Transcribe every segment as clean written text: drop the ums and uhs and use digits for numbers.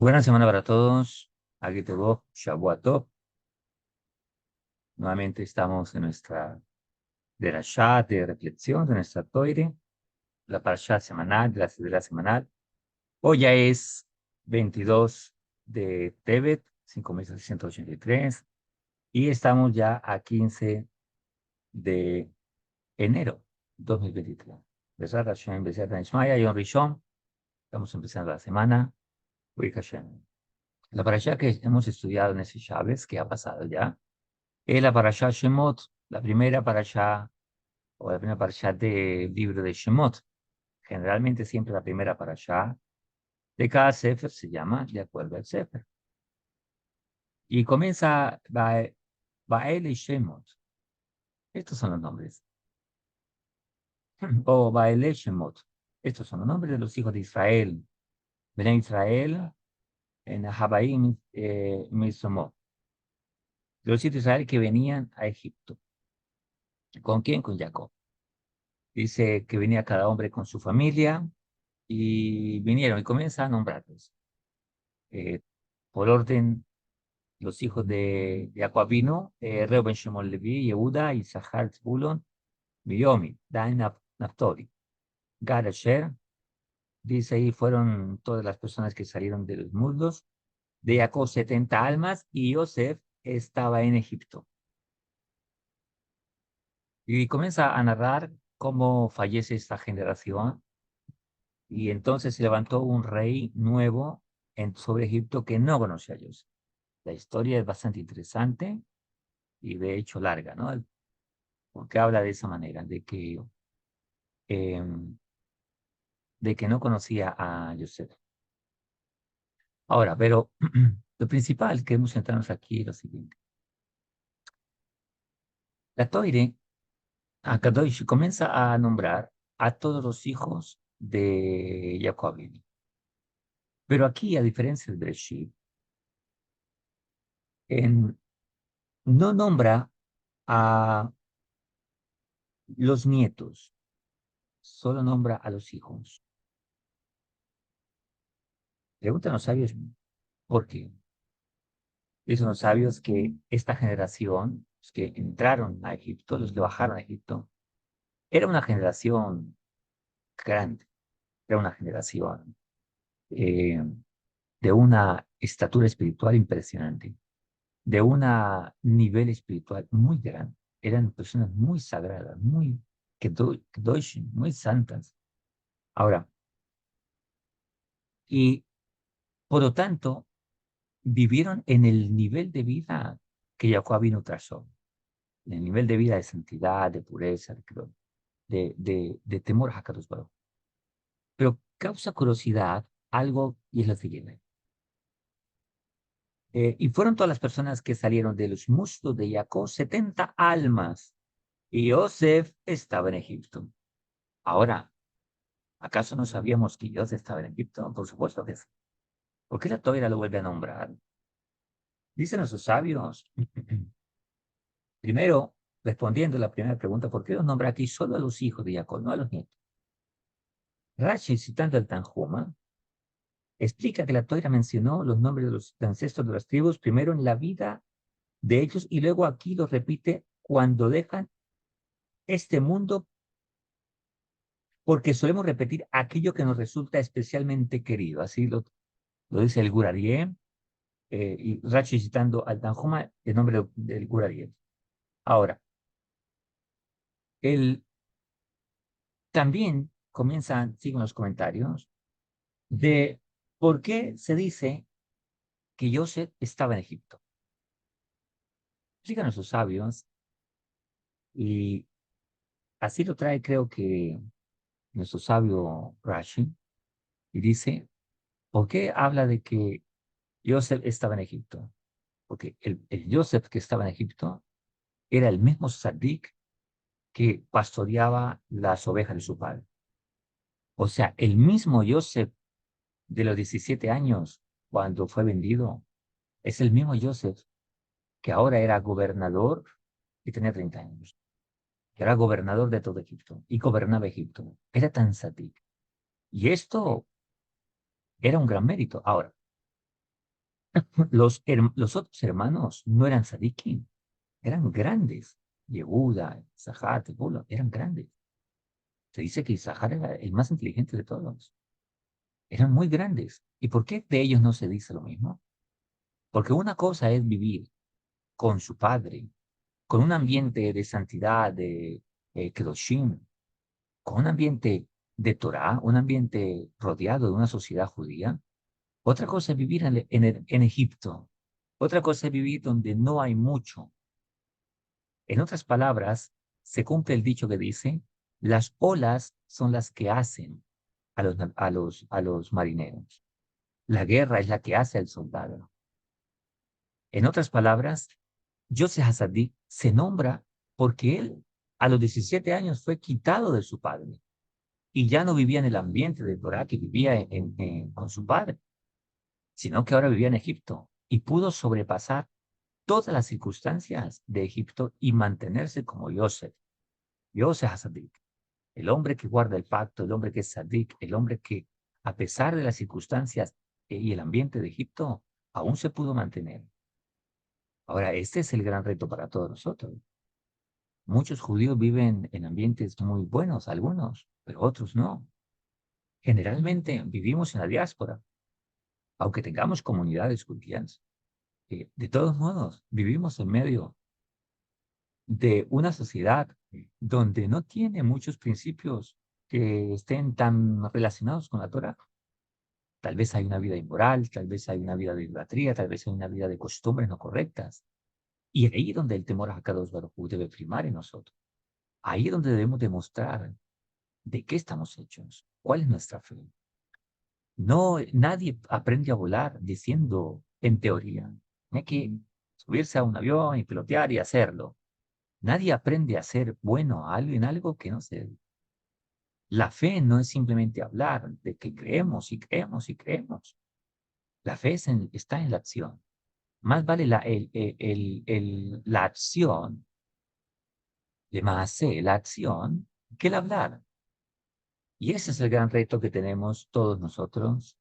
Buena semana para todos. Aquí te voy, Shabbat Tov. Nuevamente estamos en nuestra de la chat de reflexión de nuestra Toire, la parasha semanal, de la semanal. Hoy ya es 22 de Tevet, 5683, y estamos ya a 15 de enero 2023. Besat Hashem, Besat Nishmaya, Yom Rishon. Estamos empezando la semana. Uy, Hashem. La parasha que hemos estudiado en ese Shabbat, que ha pasado ya, es la parashá Shemot, la primera parashá o la primera parashá del libro de Shemot. Generalmente siempre la primera parashá de cada sefer se llama de acuerdo al sefer. Y comienza Bael y Shemot. Estos son los nombres. O Bael y Shemot. Estos son los nombres de los hijos de Israel. Ven Israel en Habaim Misomot. Los hijos de Israel que venían a Egipto. ¿Con quién? Con Jacob. Dice que venía cada hombre con su familia y vinieron y comienza a nombrarlos. Eh, por orden, los hijos de Jacob vino, Reuben, Shimon, Levi, Yehuda, Isahar, Zebulon, Miyomi, Dan, Naftali, Gad, Asher. Dice ahí fueron todas las personas que salieron de los muslos. De Jacob 70 almas y Yosef estaba en Egipto. Y comienza a narrar cómo fallece esta generación. Y entonces se levantó un rey nuevo sobre Egipto que no conocía a Yosef. La historia es bastante interesante y de hecho larga, ¿no? Porque habla de esa manera, em, de que no conocía a Yosef. Ahora, pero lo principal que queremos centrarnos aquí es lo siguiente. La Toire, Akadosh, comienza a nombrar a todos los hijos de Jacob. Pero aquí, a diferencia del Bereshit, no nombra a los nietos, solo nombra a los hijos. Preguntan los sabios, ¿por qué? Dicen los sabios que esta generación, los que entraron a Egipto, los que bajaron a Egipto, era una generación grande, era una generación eh, de una estatura espiritual impresionante, de un nivel espiritual muy grande. Eran personas muy sagradas, muy kedoshim, muy santas. Ahora, y por lo tanto, vivieron en el nivel de vida que Jacob vino trazó, en el nivel de vida de santidad, de pureza, de temor a Hakadosh Baruj. Pero causa curiosidad algo y es lo siguiente. Y fueron todas las personas que salieron de los muslos de Jacob, 70 almas, y Yosef estaba en Egipto. Ahora, ¿acaso no sabíamos que Yosef estaba en Egipto? Por supuesto que sí. ¿Por qué la Torah lo vuelve a nombrar? Dicen nuestros sabios. Primero, respondiendo a la primera pregunta, ¿por qué los nombra aquí solo a los hijos de Jacob, no a los nietos? Rashi, citando al Tanjuma, explica que la Torah mencionó los nombres de los ancestros de las tribus primero en la vida de ellos y luego aquí los repite cuando dejan este mundo, porque solemos repetir aquello que nos resulta especialmente querido. Así lo dice el Gurarié, y Rashi citando al Tanjuma el nombre del Gurarié. Ahora, también siguen los comentarios, de por qué se dice que Joseph estaba en Egipto. Explican nuestros sabios, y así lo trae, creo que nuestro sabio Rashi, y dice, ¿por qué habla de que Joseph estaba en Egipto? Porque el Joseph que estaba en Egipto era el mismo Sadik que pastoreaba las ovejas de su padre. O sea, el mismo Joseph de los 17 años, cuando fue vendido, es el mismo Joseph que ahora era gobernador y tenía 30 años, que era gobernador de todo Egipto y gobernaba Egipto. Era tan sadik. Y esto era un gran mérito. Ahora, Los otros hermanos no eran tzadikim, eran grandes. Yehuda, Isahar, Tebula, eran grandes. Se dice que Isahar era el más inteligente de todos. Eran muy grandes. ¿Y por qué de ellos no se dice lo mismo? Porque una cosa es vivir con su padre, con un ambiente de santidad, de Kedoshim, con un ambiente de Torah, un ambiente rodeado de una sociedad judía. Otra cosa es vivir en Egipto. Otra cosa es vivir donde no hay mucho. En otras palabras, se cumple el dicho que dice, las olas son las que hacen a los marineros. La guerra es la que hace al soldado. En otras palabras, Yosef Hasadik se nombra porque él a los 17 años fue quitado de su padre y ya no vivía en el ambiente de Torah que vivía con su padre, sino que ahora vivía en Egipto y pudo sobrepasar todas las circunstancias de Egipto y mantenerse como Yosef Hasadik, el hombre que guarda el pacto, el hombre que es Sadik, el hombre que a pesar de las circunstancias y el ambiente de Egipto, aún se pudo mantener. Ahora, este es el gran reto para todos nosotros. Muchos judíos viven en ambientes muy buenos, algunos, pero otros no. Generalmente vivimos en la diáspora, aunque tengamos comunidades judías. De todos modos, vivimos en medio de una sociedad donde no tiene muchos principios que estén tan relacionados con la Torah. Tal vez hay una vida inmoral, tal vez hay una vida de idolatría, tal vez hay una vida de costumbres no correctas. Y ahí es donde el temor a Hakadosh Baruj Hu debe primar en nosotros. Ahí es donde debemos demostrar de qué estamos hechos, cuál es nuestra fe. No, nadie aprende a volar diciendo en teoría. Hay que subirse a un avión y pilotear y hacerlo. Nadie aprende a ser bueno a algo en algo que no se... La fe no es simplemente hablar de que creemos y creemos y creemos. La fe está en la acción. Más vale la acción, de más la acción, que el hablar. Y ese es el gran reto que tenemos todos nosotros.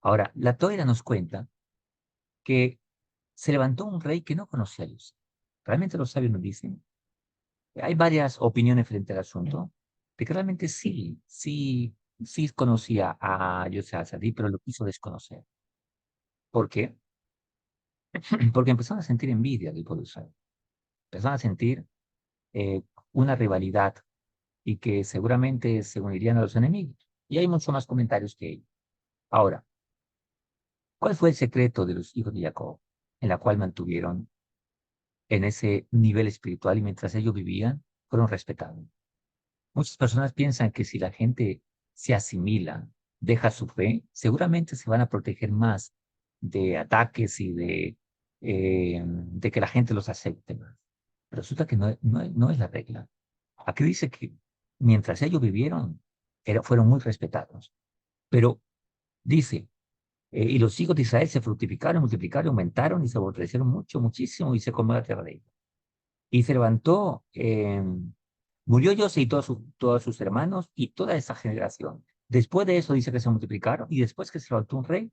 Ahora, la Torá nos cuenta que se levantó un rey que no conocía a Dios. Realmente los sabios nos dicen. Hay varias opiniones frente al asunto, de que realmente sí conocía a Yosef Hatzadí, pero lo quiso desconocer. ¿Por qué? Porque empezaron a sentir envidia del pueblo de Israel. Empezaron a sentir eh, una rivalidad y que seguramente se unirían a los enemigos. Y hay muchos más comentarios que ellos. Ahora, ¿cuál fue el secreto de los hijos de Jacob en la cual mantuvieron en ese nivel espiritual y mientras ellos vivían, fueron respetados? Muchas personas piensan que si la gente se asimila, deja su fe, seguramente se van a proteger más de ataques y de que la gente los acepte. Pero resulta que no es la regla. Aquí dice que mientras ellos vivieron, fueron muy respetados. Pero dice, y los hijos de Israel se fructificaron, multiplicaron, aumentaron y se fortalecieron mucho, muchísimo y se comió la tierra de ellos. Y se levantó, murió José y todos sus hermanos y toda esa generación. Después de eso dice que se multiplicaron y después que se levantó un rey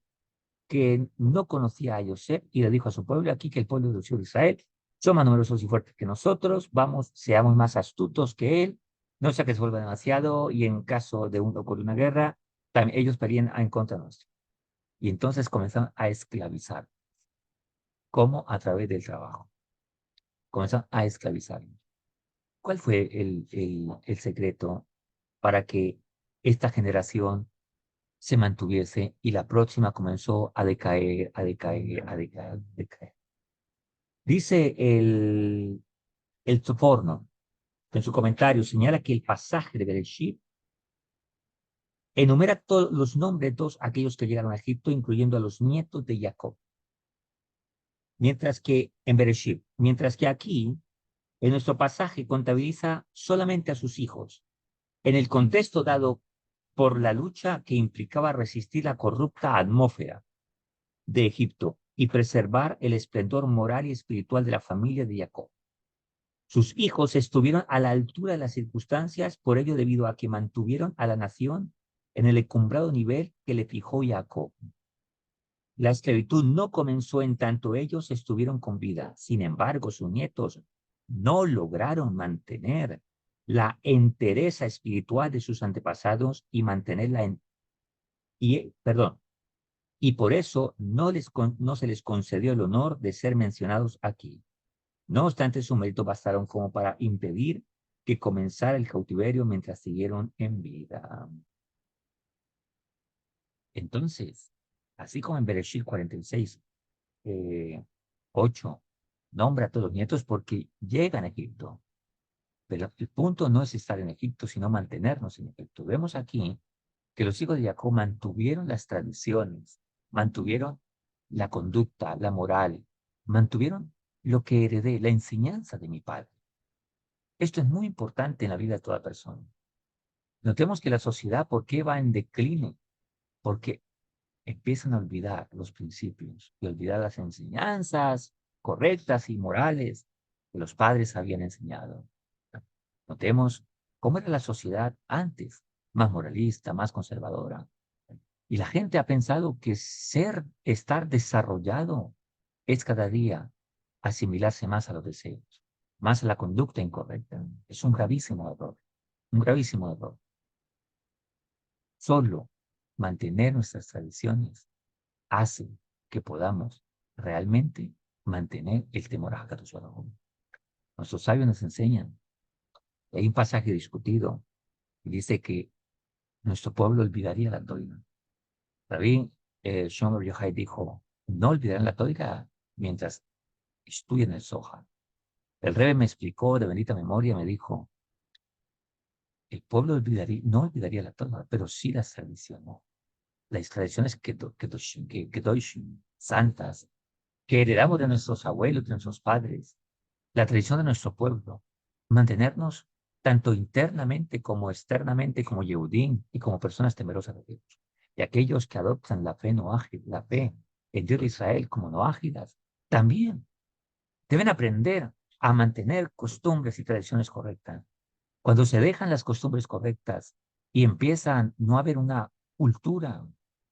que no conocía a José y le dijo a su pueblo aquí que el pueblo de los hijos de Israel son más numerosos y fuertes que nosotros, vamos, seamos más astutos que él, no sea que se vuelva demasiado y en caso de ocurrir una guerra, también ellos pelean en contra nuestra. Y entonces comenzaron a esclavizar. ¿Cómo? A través del trabajo. Comenzaron a esclavizar. ¿Cuál fue el secreto para que esta generación se mantuviese y la próxima comenzó a decaer, a decaer, a decaer, a decaer? Dice el Soforno, en su comentario, señala que el pasaje de Bereshit enumera todos los nombres de todos aquellos que llegaron a Egipto, incluyendo a los nietos de Jacob. Mientras que en Bereshit, mientras que aquí, en nuestro pasaje, contabiliza solamente a sus hijos. En el contexto dado por la lucha que implicaba resistir la corrupta atmósfera de Egipto y preservar el esplendor moral y espiritual de la familia de Jacob. Sus hijos estuvieron a la altura de las circunstancias, por ello debido a que mantuvieron a la nación en el encumbrado nivel que le fijó Jacob. La esclavitud no comenzó en tanto ellos estuvieron con vida. Sin embargo, sus nietos no lograron mantener la entereza espiritual de sus antepasados y mantenerla perdón, y por eso no se les concedió el honor de ser mencionados aquí. No obstante, su mérito bastaron como para impedir que comenzara el cautiverio mientras siguieron en vida. Entonces, así como en Bereshit 46, 8, nombra a todos los nietos porque llegan a Egipto. Pero el punto no es estar en Egipto, sino mantenernos en Egipto. Vemos aquí que los hijos de Jacob mantuvieron las tradiciones, mantuvieron la conducta, la moral, mantuvieron lo que heredé, la enseñanza de mi padre. Esto es muy importante en la vida de toda persona. Notemos que la sociedad, ¿por qué va en decline? Porque empiezan a olvidar los principios y olvidar las enseñanzas correctas y morales que los padres habían enseñado. Notemos cómo era la sociedad antes, más moralista, más conservadora. Y la gente ha pensado que estar desarrollado es cada día asimilarse más a los deseos, más a la conducta incorrecta. Es un gravísimo error, un gravísimo error. Solo mantener nuestras tradiciones hace que podamos realmente mantener el temor a Hakadosh Baruj Hu. Nuestros sabios nos enseñan. Hay un pasaje discutido y dice que nuestro pueblo olvidaría la Torah. Rabí Shlomo Bar Yochai dijo, no olvidarán la Torah mientras estudien el Zohar. El Rebbe me explicó de bendita memoria, me dijo, el pueblo no olvidaría la Torah, pero sí las tradiciones. Las tradiciones santas, que heredamos de nuestros abuelos, de nuestros padres, la tradición de nuestro pueblo, mantenernos tanto internamente como externamente como Yehudim y como personas temerosas de Dios. Y aquellos que adoptan la fe no ágil, la fe en Dios de Israel como no ágilas, también deben aprender a mantener costumbres y tradiciones correctas. Cuando se dejan las costumbres correctas y empiezan no a haber una cultura,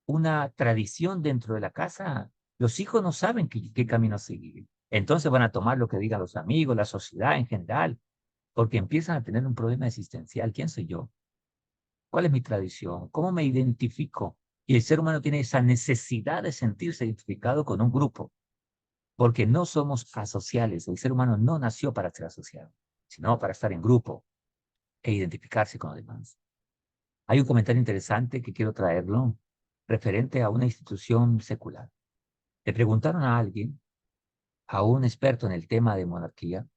una tradición dentro de la casa, los hijos no saben qué camino seguir. Entonces van a tomar lo que digan los amigos, la sociedad en general, porque empiezan a tener un problema existencial. ¿Quién soy yo? ¿Cuál es mi tradición? ¿Cómo me identifico? Y el ser humano tiene esa necesidad de sentirse identificado con un grupo, porque no somos asociales. El ser humano no nació para ser asociado, sino para estar en grupo e identificarse con los demás. Hay un comentario interesante que quiero traerlo referente a una institución secular. Le preguntaron a alguien, a un experto en el tema de monarquía,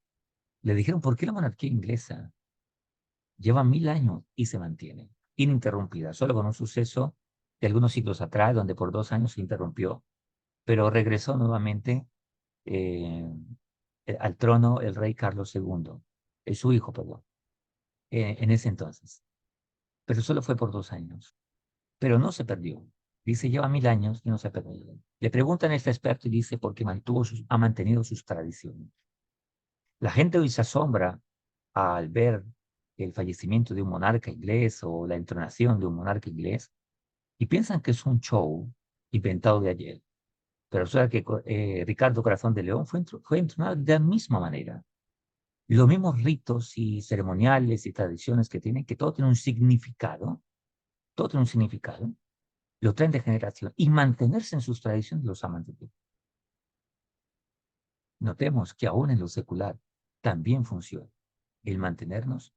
le dijeron, ¿por qué la monarquía inglesa lleva 1000 años y se mantiene ininterrumpida? Solo con un suceso de algunos siglos atrás, donde por 2 años se interrumpió, pero regresó nuevamente eh, al trono el rey Carlos II, su hijo, perdón, en ese entonces. Pero solo fue por 2 años. Pero no se perdió. Dice, lleva 1000 años y no se ha perdido. Le preguntan a este experto y dice, porque ha mantenido sus tradiciones. La gente hoy se asombra al ver el fallecimiento de un monarca inglés o la entronación de un monarca inglés y piensan que es un show inventado de ayer. Pero resulta que Ricardo Corazón de León fue entronado de la misma manera. Los mismos ritos y ceremoniales y tradiciones que tienen, que todo tiene un significado, todo tiene un significado, lo traen de generación y mantenerse en sus tradiciones los ha mantenido. Notemos que aún en lo secular también funciona el mantenernos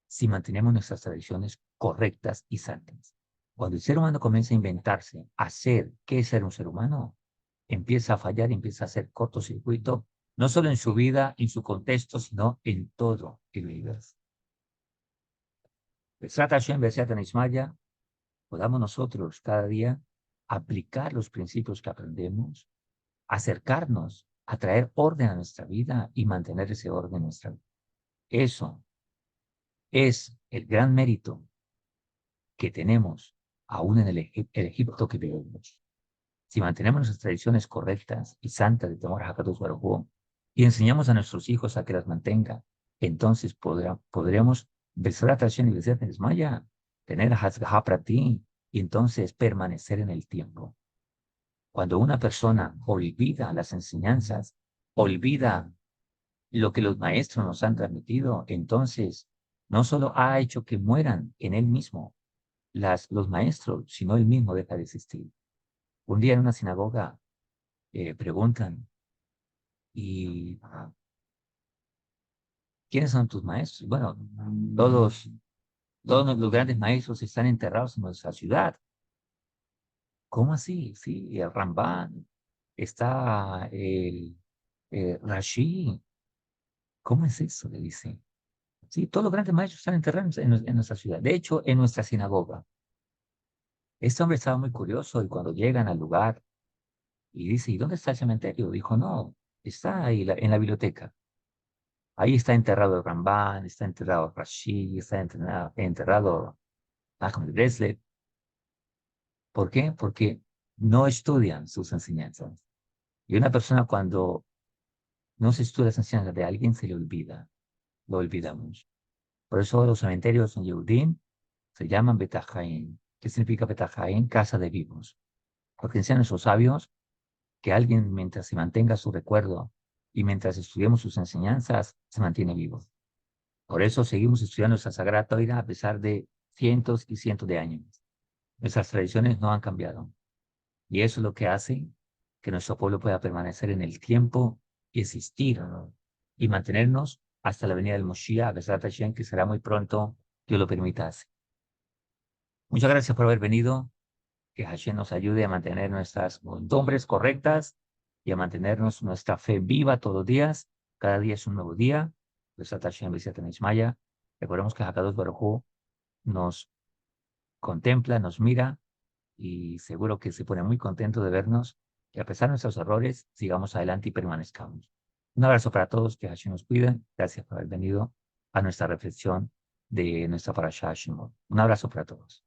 si mantenemos nuestras tradiciones correctas y santas. Cuando el ser humano comienza a inventarse, a hacer qué es ser un ser humano, empieza a fallar, empieza a hacer cortocircuito, no solo en su vida, en su contexto, sino en todo el universo. Besrat Hashem, Besrat Ismaya, podamos nosotros cada día aplicar los principios que aprendemos, acercarnos a traer orden a nuestra vida y mantener ese orden en nuestra vida. Eso es el gran mérito que tenemos aún en el Egipto que vivimos. Si mantenemos nuestras tradiciones correctas y santas de temor a Hakadosh Baruj Hu y enseñamos a nuestros hijos a que las mantengan, entonces podremos Besrat Hashem y Besrat Maya, tener Hazgahá para ti y entonces permanecer en el tiempo. Cuando una persona olvida las enseñanzas, olvida lo que los maestros nos han transmitido, entonces no solo ha hecho que mueran en él mismo los maestros, sino él mismo deja de existir. Un día en una sinagoga preguntan, ¿y quiénes son tus maestros? Bueno, todos, todos los grandes maestros están enterrados en nuestra ciudad. ¿Cómo así? Sí, el Rambán, está el Rashi. ¿Cómo es eso? Le dice. Sí, todos los grandes maestros están enterrados en nuestra ciudad. De hecho, en nuestra sinagoga. Este hombre estaba muy curioso y cuando llegan al lugar y dice, ¿y dónde está el cementerio? Dijo, no, está ahí en la biblioteca. Ahí está enterrado el Rambán, está enterrado Rashi, está enterrado Ahmed Breslev. ¿Por qué? Porque no estudian sus enseñanzas. Y una persona cuando no se estudia las enseñanzas de alguien se le olvida, lo olvidamos. Por eso los cementerios en Yehudim se llaman Betajaín. ¿Qué significa Betajaín? Casa de vivos. Porque enseñan nuestros sabios que alguien mientras se mantenga su recuerdo y mientras estudiemos sus enseñanzas, se mantiene vivo. Por eso seguimos estudiando esta Sagrada Torah a pesar de cientos y cientos de años. Nuestras tradiciones no han cambiado. Y eso es lo que hace que nuestro pueblo pueda permanecer en el tiempo y existir, ¿no? Y mantenernos hasta la venida del Moshiach, Besat Hashem, que será muy pronto, Dios lo permita así. Muchas gracias por haber venido. Que Hashem nos ayude a mantener nuestras costumbres correctas y a mantenernos nuestra fe viva todos los días. Cada día es un nuevo día. Besat Hashem, Besat Maya. Recordemos que Hakadosh Baruj Hu nos contempla, nos mira y seguro que se pone muy contento de vernos, que a pesar de nuestros errores, sigamos adelante y permanezcamos. Un abrazo para todos, que Hashem nos cuide. Gracias por haber venido a nuestra reflexión de nuestra Parashá Shemot. Un abrazo para todos.